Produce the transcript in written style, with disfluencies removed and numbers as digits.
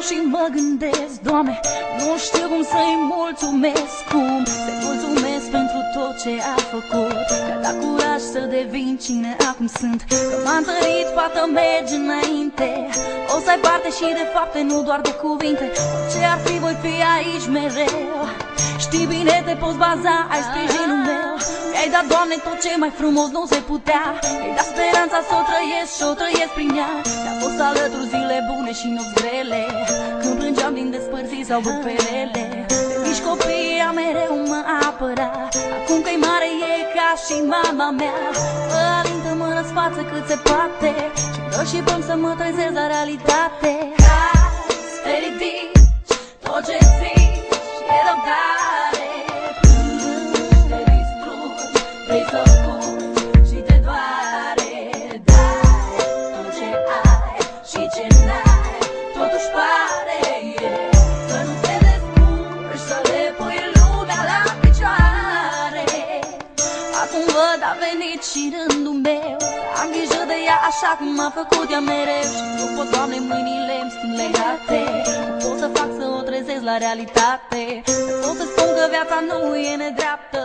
și mă gândesc, Doamne, nu știu cum să-i mulțumesc, cum să-i mulțumesc pentru tot ce a făcut. Mi-a dat curaj să devin cine acum sunt, că m-a întărit, fată, mergi înainte. O să ai parte și de fapte, nu doar de cuvinte. Orice ar fi, voi fi aici mereu. Știi bine, te poți baza, ai sprijinul meu. Mi-ai dat, Doamne, tot ce mai frumos nu se putea. Mi-ai dat speranța să o trăiesc și o trăiesc prin ea. Mi-a fost alături zile bune și nopți grele, când plângeam din despărțiri sau duperele. De mici copii ea mereu mă apăra, acum că-i mare e ca și mama mea. Mă alintă, mă răsfață cât se poate și-mi dă și bani să mă trezesc la realitate. Să te ridici, tot ce zici e răbdare. Plângi, te distrugi, vrei să fugi și te doare. Dai tot ce ai și ce n-ai, totuși pare că nu te descurci să le pui lumea la picioare. Acum văd a venit și rândul meu, am grijă de ea așa cum m-a făcut ea mereu. Și nu pot, Doamne, mâinile-mi sunt legate, nu pot să fac să o trezesc la realitate. Nu pot să spun că viața nu e nedreaptă.